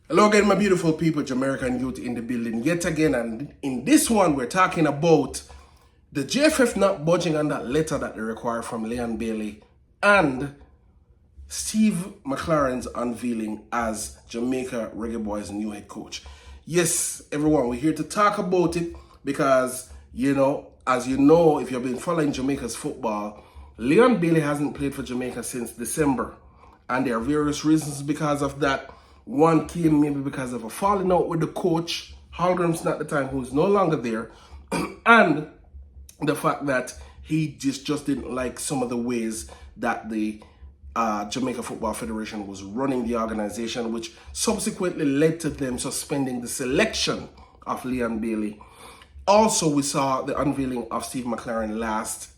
Hello again, my beautiful people, Jamaican youth in the building yet again. And in this one, we're talking about the JFF not budging on that letter that they require from Leon Bailey and Steve McClaren's unveiling as Jamaica Reggae Boyz' new head coach. Yes, everyone, we're here to talk about it because, as you know, if you've been following Jamaica's football, Leon Bailey hasn't played for Jamaica since December. And there are various reasons because of that. One came maybe because of a falling out with the coach, Holgram's at the time, who's no longer there, and the fact that he just didn't like some of the ways that the Jamaica Football Federation was running the organization, which subsequently led to them suspending the selection of Leon Bailey. Also, we saw the unveiling of Steve McClaren last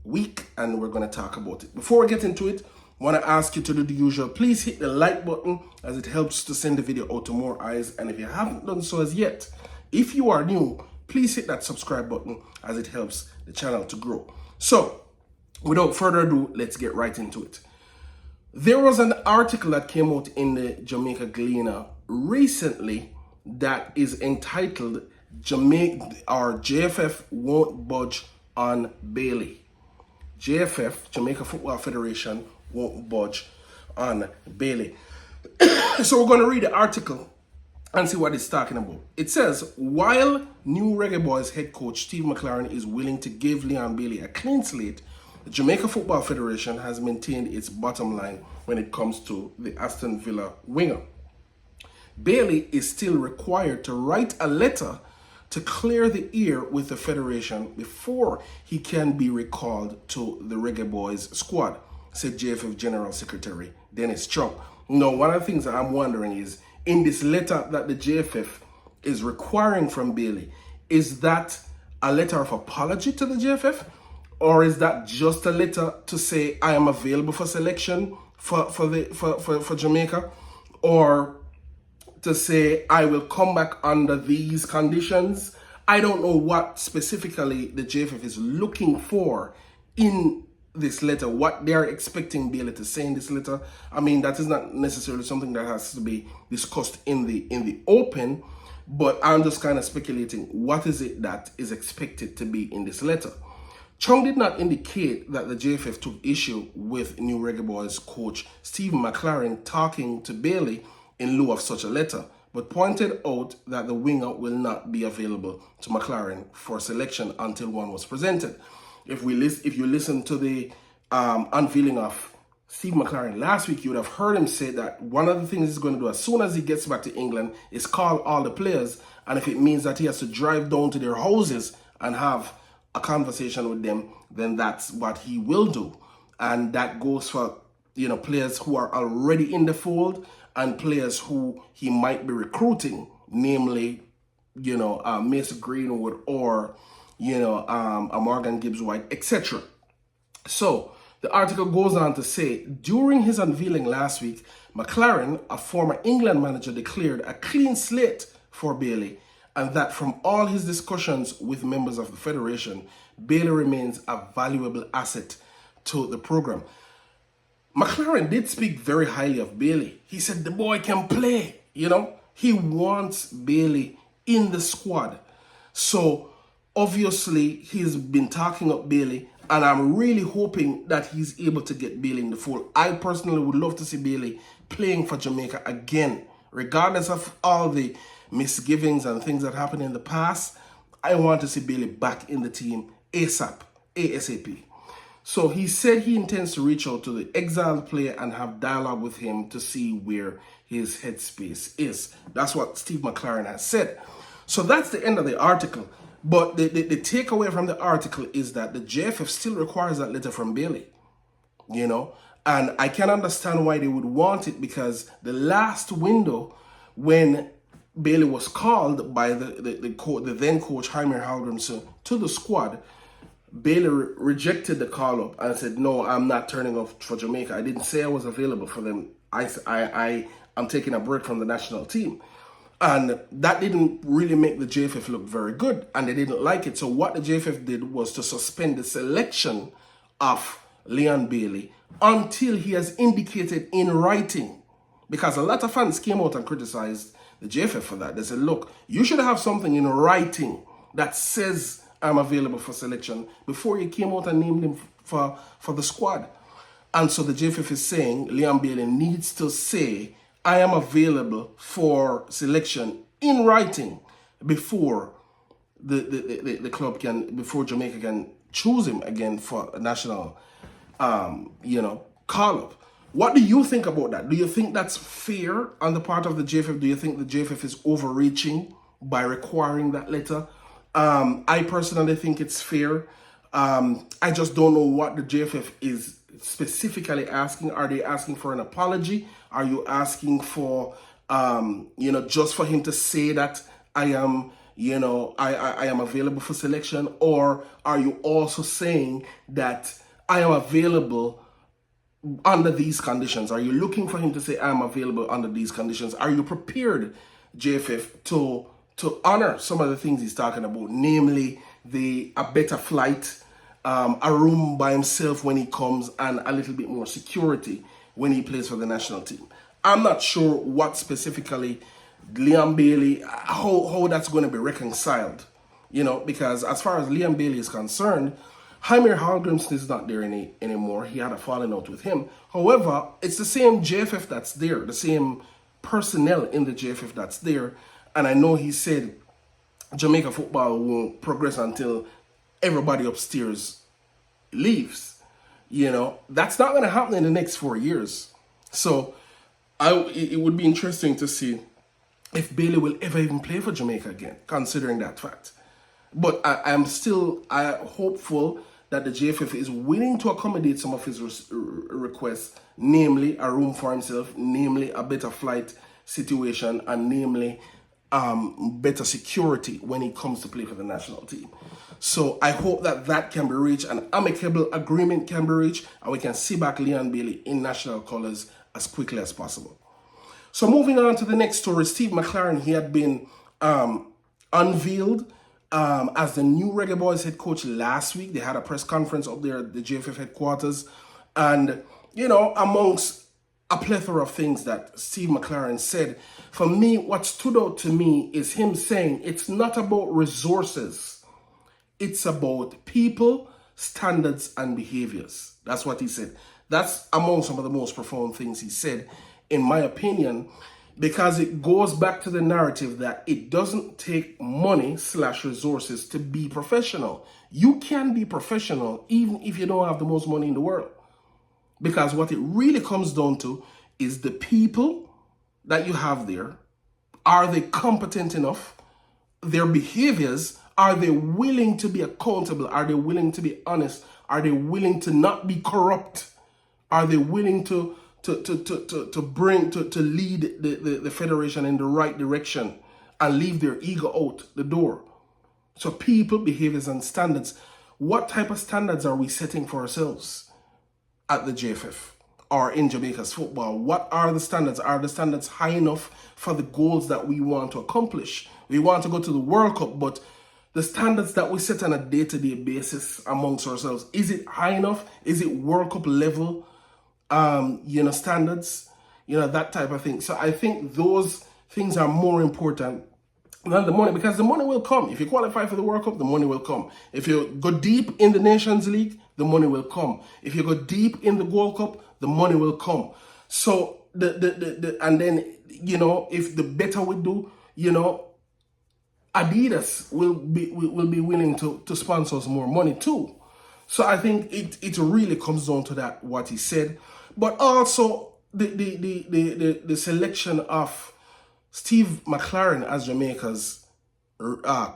week, and we're going to talk about it. Before we get into it, I want to ask you to do the usual. Please hit the like button as it helps to send the video out to more eyes. And if you haven't done so as yet, if you are new, please hit that subscribe button as it helps the channel to grow. So, without further ado, let's get right into it. There was an article that came out in the Jamaica Gleaner recently that is entitled JFF Won't Budge on Bailey. JFF, Jamaica Football Federation, won't budge on Bailey. So we're going to read the article and see what it's talking about. It says, while new Reggae Boyz head coach Steve McClaren is willing to give Leon Bailey a clean slate, the Jamaica Football Federation has maintained its bottom line when it comes to the Aston Villa winger. Bailey is still required to write a letter to clear the air with the Federation before he can be recalled to the Reggae Boyz squad, said JFF General Secretary Dennis Trump. Now, one of the things that I'm wondering is, in this letter that the JFF is requiring from Bailey, is that a letter of apology to the JFF? Or is that just a letter to say, I am available for selection for Jamaica? Or to say, I will come back under these conditions? I don't know what specifically the JFF is looking for in this letter, what they're expecting Bailey to say in this letter. I mean, that is not necessarily something that has to be discussed in the open, but I'm just kind of speculating, what is it that is expected to be in this letter? Chung did not indicate that the JFF took issue with new Reggae Boyz coach Steve McClaren talking to Bailey in lieu of such a letter, but pointed out that the winger will not be available to McClaren for selection until one was presented. If you listen to the unveiling of Steve McClaren last week, you would have heard him say that one of the things he's going to do as soon as he gets back to England is call all the players, and if it means that he has to drive down to their houses and have a conversation with them, then that's what he will do. And that goes for players who are already in the fold and players who he might be recruiting, namely, Mason Greenwood or a Morgan Gibbs White, etc. So the article goes on to say, during his unveiling last week, McClaren, a former England manager, declared a clean slate for Bailey, and that from all his discussions with members of the Federation, Bailey remains a valuable asset to the program. McClaren did speak very highly of Bailey. He said the boy can play, He wants Bailey in the squad. So obviously, he's been talking up Bailey, and I'm really hoping that he's able to get Bailey in the fold. I personally would love to see Bailey playing for Jamaica again, regardless of all the misgivings and things that happened in the past. I want to see Bailey back in the team ASAP. So he said he intends to reach out to the exiled player and have dialogue with him to see where his headspace is. That's what Steve McClaren has said. So that's the end of the article. But the takeaway from the article is that the JFF still requires that letter from Bailey, And I can understand why they would want it, because the last window when Bailey was called by the then coach Jaime Halgrimson to the squad, Bailey rejected the call-up and said, no, I'm not turning off for Jamaica. I didn't say I was available for them. I'm taking a break from the national team. And that didn't really make the JFF look very good, and they didn't like it. So what the JFF did was to suspend the selection of Leon Bailey until he has indicated in writing Because a lot of fans came out and criticized the JFF for that. They said, look, you should have something in writing that says I'm available for selection before you came out and named him for the squad. And so the JFF is saying Leon Bailey needs to say, I am available for selection in writing before the club can, before Jamaica can choose him again for a national, call-up. What do you think about that? Do you think that's fair on the part of the JFF? Do you think the JFF is overreaching by requiring that letter? I personally think it's fair. I just don't know what the JFF is specifically asking. Are they asking for an apology? Are you asking for, just for him to say that I am, I am available for selection? Or are you also saying that I am available under these conditions? Are you looking for him to say I'm available under these conditions? Are you prepared, JFF, to honor some of the things he's talking about, namely a better flight, a room by himself when he comes, and a little bit more security when he plays for the national team? I'm not sure what specifically Leon Bailey, how that's going to be reconciled, because as far as Leon Bailey is concerned, Jaime Hallgrimsson is not there anymore. He had a falling out with him. However, it's the same JFF that's there, the same personnel in the JFF that's there. And I know he said Jamaica football won't progress until everybody upstairs leaves. That's not going to happen in the next 4 years. So it would be interesting to see if Bailey will ever even play for Jamaica again, considering that fact. But I'm still hopeful that the JFF is willing to accommodate some of his requests, namely a room for himself, namely a better flight situation, and namely better security when he comes to play for the national team. So I hope that can be reached, an amicable agreement can be reached, and we can see back Leon Bailey in national colours as quickly as possible. So moving on to the next story, Steve McClaren, he had been unveiled as the new Reggae Boyz head coach last week. They had a press conference up there at the JFF headquarters. And, amongst a plethora of things that Steve McClaren said, for me, what stood out to me is him saying it's not about resources. It's about people, standards, and behaviors. That's what he said. That's among some of the most profound things he said, in my opinion, because it goes back to the narrative that it doesn't take money/resources to be professional. You can be professional even if you don't have the most money in the world. Because what it really comes down to is the people that you have there. Are they competent enough? Their behaviors, are they willing to be accountable? Are they willing to be honest? Are they willing to not be corrupt? Are they willing to lead the federation in the right direction and leave their ego out the door? So people, behaviors, and standards. What type of standards are we setting for ourselves at the JFF or in Jamaica's football? What are the standards? Are the standards high enough for the goals that we want to accomplish? We want to go to the World Cup, but the standards that we set on a day-to-day basis amongst ourselves, is it high enough? Is it World Cup level? Standards, that type of thing. So I think those things are more important than the money, because the money will come. If you qualify for the World Cup, the money will come. If you go deep in the Nations League, the money will come. If you go deep in the Gold Cup, the money will come. So and then, if the better we do, Adidas will be willing to sponsor us more money too. So I think it really comes down to that, what he said. But also the selection of Steve McClaren as Jamaica's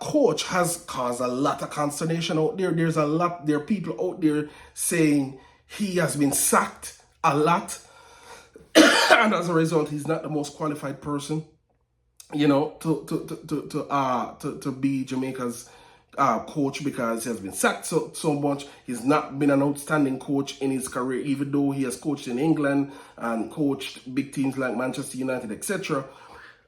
coach has caused a lot of consternation out there. There are people out there saying he has been sacked a lot. And as a result, he's not the most qualified person, to be Jamaica's coach, because he has been sacked so much. He's not been an outstanding coach in his career, even though he has coached in England and coached big teams like Manchester United, etc.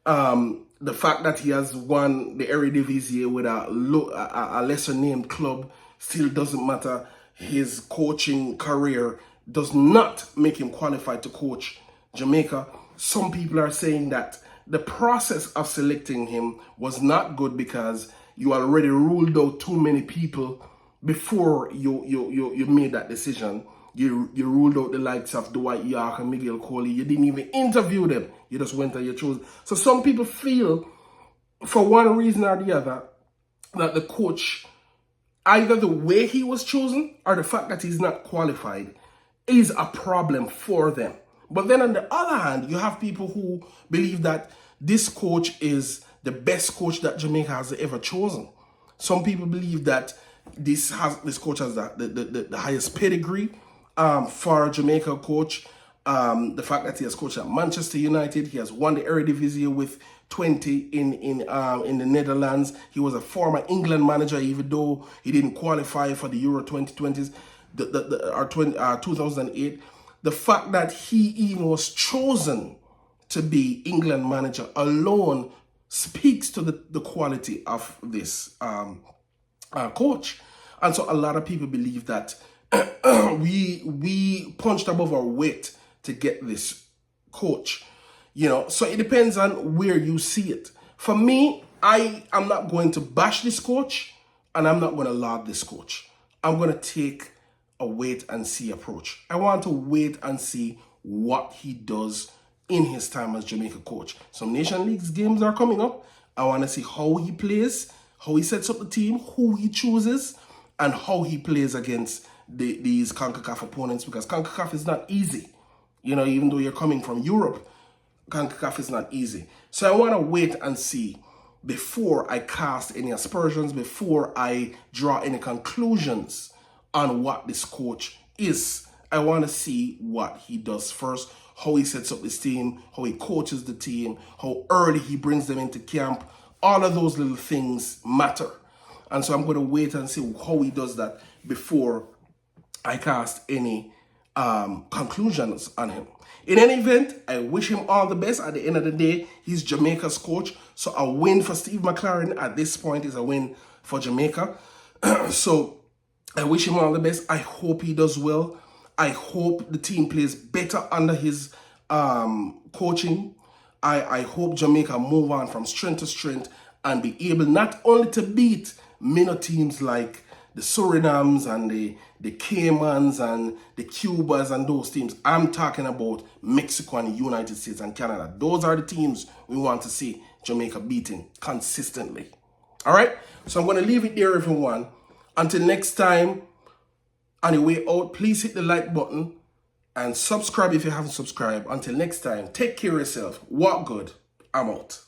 The fact that he has won the Eredivisie with a lesser named club still doesn't matter. His coaching career does not make him qualified to coach Jamaica. some people are saying that the process of selecting him was not good because you already ruled out too many people before you made that decision. You ruled out the likes of Dwight York and Miguel Coley. You didn't even interview them. You just went and you chose. So some people feel, for one reason or the other, that the coach, either the way he was chosen or the fact that he's not qualified, is a problem for them. But then on the other hand, you have people who believe that this coach is the best coach that Jamaica has ever chosen. Some people believe that this coach has the highest pedigree for a Jamaica coach. The fact that he has coached at Manchester United, he has won the Eredivisie with 20 in the Netherlands. He was a former England manager, even though he didn't qualify for the Euro 2020s, 2008. The fact that he even was chosen to be England manager alone speaks to the quality of this coach. And so a lot of people believe that we punched above our weight to get this coach. You know, so it depends on where you see it. For me, I am not going to bash this coach and I'm not going to laud this coach. I'm going to take a wait and see approach. I want to wait and see what he does in his time as Jamaica coach. Some Nation Leagues games are coming up. I want to see how he plays, how he sets up the team, who he chooses, and how he plays against these CONCACAF opponents, because CONCACAF is not easy. You know, even though you're coming from Europe, CONCACAF is not easy. So I want to wait and see before I cast any aspersions, before I draw any conclusions on what this coach is. I want to see what he does first, how he sets up this team, how he coaches the team, how early he brings them into camp. All of those little things matter. And so I'm going to wait and see how he does that before I cast any conclusions on him. In any event, I wish him all the best. At the end of the day, he's Jamaica's coach. So a win for Steve McClaren at this point is a win for Jamaica. So I wish him all the best. I hope he does well. I hope the team plays better under his coaching. I hope Jamaica move on from strength to strength and be able not only to beat minor teams like the Surinams and the Caymans and the Cubas and those teams. I'm talking about Mexico and the United States and Canada. Those are the teams we want to see Jamaica beating consistently. All right? So I'm going to leave it there, everyone. Until next time, on your way out, please hit the like button and subscribe if you haven't subscribed. Until next time, take care of yourself. Walk good. I'm out.